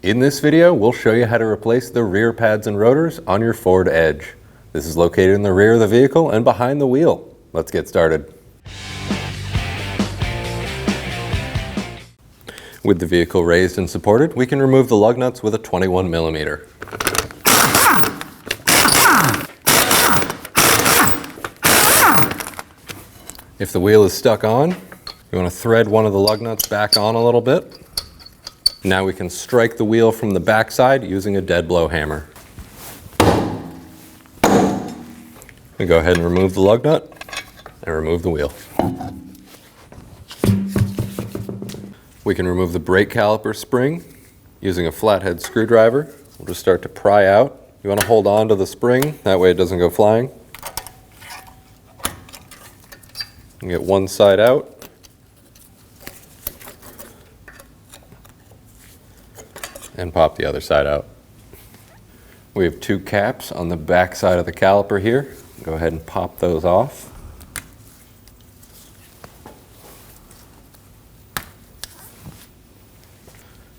In this video, we'll show you how to replace the rear pads and rotors on your Ford Edge. This is located in the rear of the vehicle and behind the wheel. Let's get started. With the vehicle raised and supported, we can remove the lug nuts with a 21mm. If the wheel is stuck on, you want to thread one of the lug nuts back on a little bit. Now we can strike the wheel from the backside using a dead blow hammer. We go ahead and remove the lug nut and remove the wheel. We can remove the brake caliper spring using a flathead screwdriver. We'll just start to pry out. You want to hold on to the spring, that way it doesn't go flying. And get one side out. And pop the other side out. We have two caps on the back side of the caliper here. Go ahead and pop those off.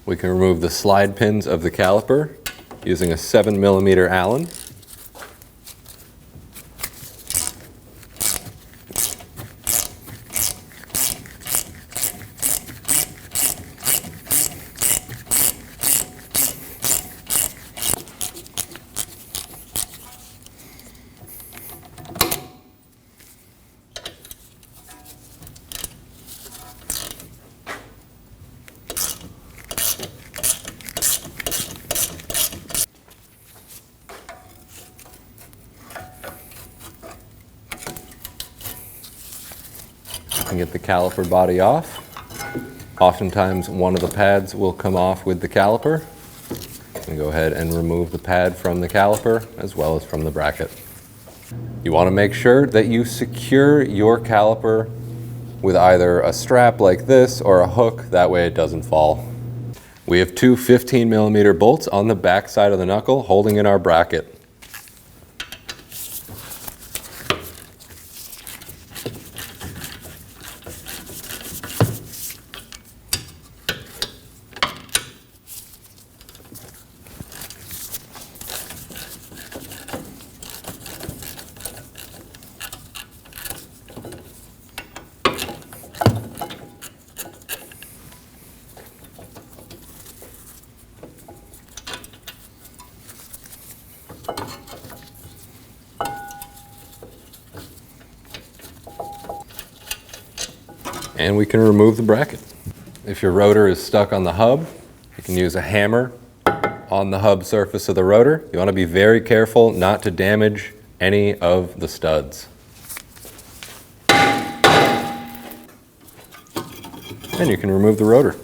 We can remove the slide pins of the caliper using a 7mm Allen. And get the caliper body off. Oftentimes one of the pads will come off with the caliper. And go ahead and remove the pad from the caliper as well as from the bracket. You want to make sure that you secure your caliper with either a strap like this or a hook, that way it doesn't fall. We have two 15mm bolts on the back side of the knuckle holding in our bracket. And we can remove the bracket. If your rotor is stuck on the hub, you can use a hammer on the hub surface of the rotor. You want to be very careful not to damage any of the studs. And you can remove the rotor.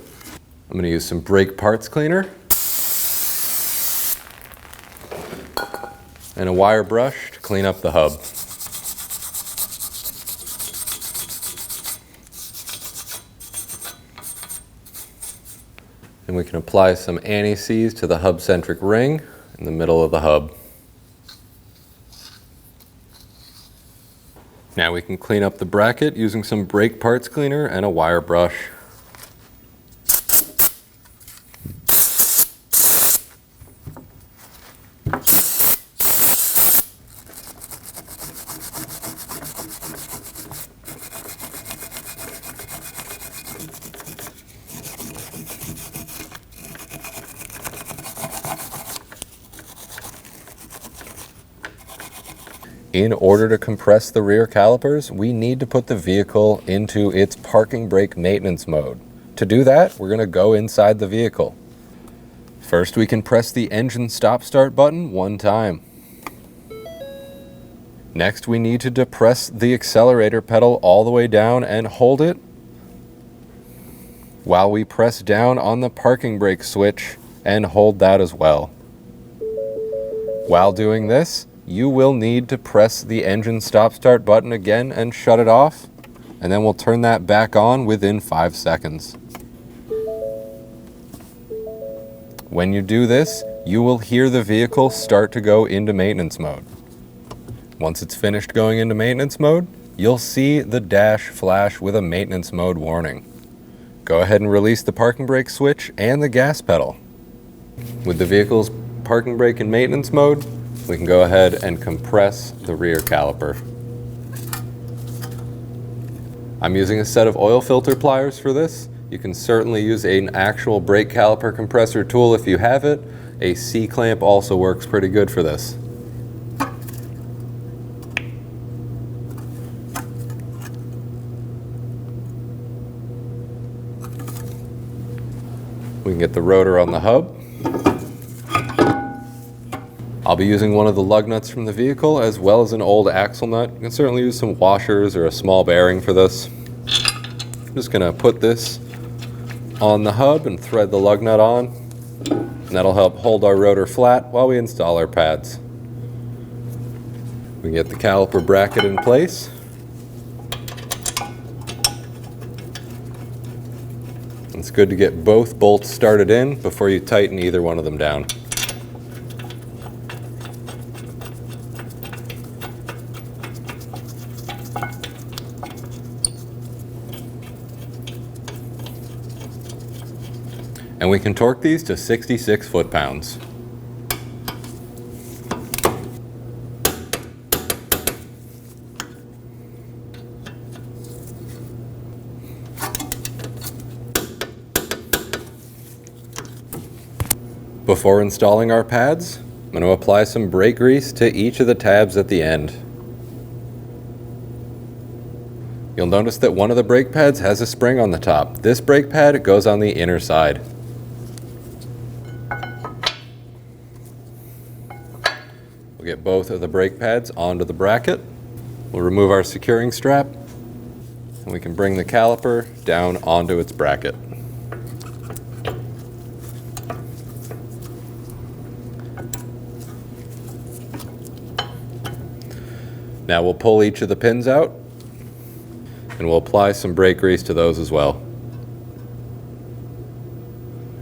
I'm going to use some brake parts cleaner and a wire brush to clean up the hub. And we can apply some anti-seize to the hub-centric ring in the middle of the hub. Now we can clean up the bracket using some brake parts cleaner and a wire brush. In order to compress the rear calipers, we need to put the vehicle into its parking brake maintenance mode. To do that, we're going to go inside the vehicle. First, we can press the engine stop-start button one time. Next, we need to depress the accelerator pedal all the way down and hold it while we press down on the parking brake switch and hold that as well. While doing this, you will need to press the engine stop-start button again and shut it off, and then we'll turn that back on within 5 seconds. When you do this, you will hear the vehicle start to go into maintenance mode. Once it's finished going into maintenance mode, you'll see the dash flash with a maintenance mode warning. Go ahead and release the parking brake switch and the gas pedal. With the vehicle's parking brake in maintenance mode, we can go ahead and compress the rear caliper. I'm using a set of oil filter pliers for this. You can certainly use an actual brake caliper compressor tool if you have it. A C-clamp also works pretty good for this. We can get the rotor on the hub. I'll be using one of the lug nuts from the vehicle as well as an old axle nut. You can certainly use some washers or a small bearing for this. I'm just going to put this on the hub and thread the lug nut on, and that'll help hold our rotor flat while we install our pads. We can get the caliper bracket in place. It's good to get both bolts started in before you tighten either one of them down. And we can torque these to 66 foot-pounds. Before installing our pads, I'm going to apply some brake grease to each of the tabs at the end. You'll notice that one of the brake pads has a spring on the top. This brake pad goes on the inner side. We'll get both of the brake pads onto the bracket. We'll remove our securing strap, and we can bring the caliper down onto its bracket. Now we'll pull each of the pins out, and we'll apply some brake grease to those as well.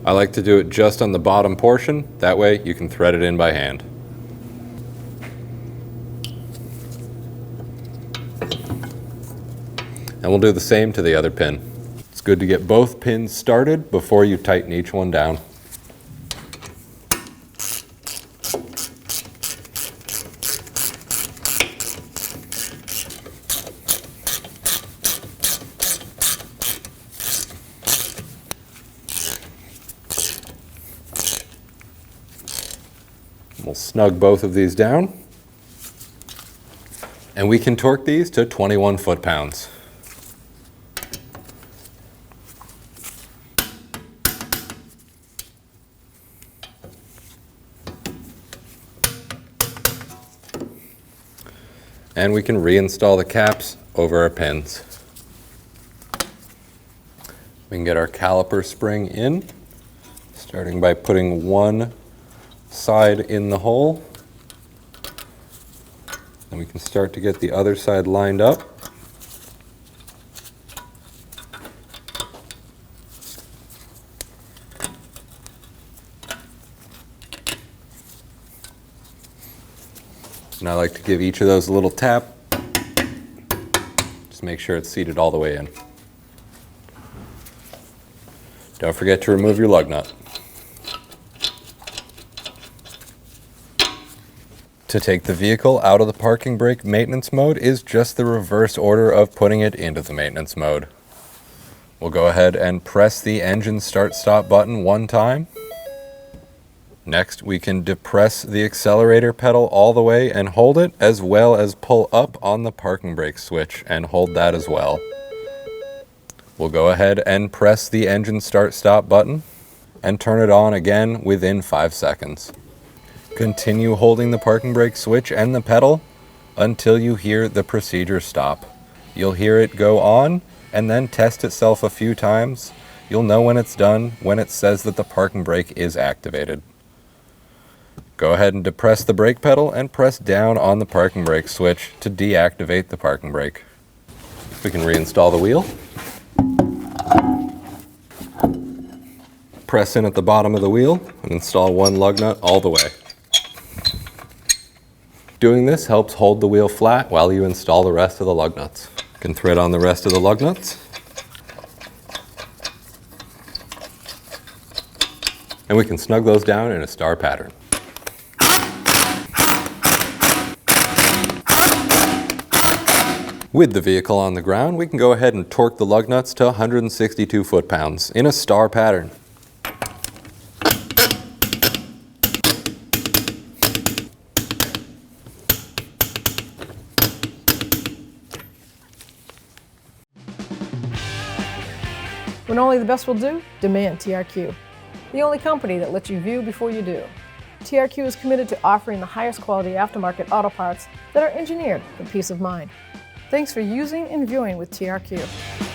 I like to do it just on the bottom portion, that way you can thread it in by hand. And we'll do the same to the other pin. It's good to get both pins started before you tighten each one down. We'll snug both of these down, and we can torque these to 21 foot-pounds. And we can reinstall the caps over our pins. We can get our caliper spring in, starting by putting one side in the hole. Then we can start to get the other side lined up. And I like to give each of those a little tap. Just make sure it's seated all the way in. Don't forget to remove your lug nut. To take the vehicle out of the parking brake maintenance mode is just the reverse order of putting it into the maintenance mode. We'll go ahead and press the engine start-stop button one time. Next, we can depress the accelerator pedal all the way and hold it, as well as pull up on the parking brake switch and hold that as well. We'll go ahead and press the engine start-stop button and turn it on again within 5 seconds. Continue holding the parking brake switch and the pedal until you hear the procedure stop. You'll hear it go on and then test itself a few times. You'll know when it's done when it says that the parking brake is activated. Go ahead and depress the brake pedal and press down on the parking brake switch to deactivate the parking brake. We can reinstall the wheel. Press in at the bottom of the wheel and install one lug nut all the way. Doing this helps hold the wheel flat while you install the rest of the lug nuts. You can thread on the rest of the lug nuts. And we can snug those down in a star pattern. With the vehicle on the ground, we can go ahead and torque the lug nuts to 162 foot-pounds in a star pattern. When only the best will do, demand TRQ. The only company that lets you view before you do. TRQ is committed to offering the highest quality aftermarket auto parts that are engineered for peace of mind. Thanks for using and viewing with TRQ.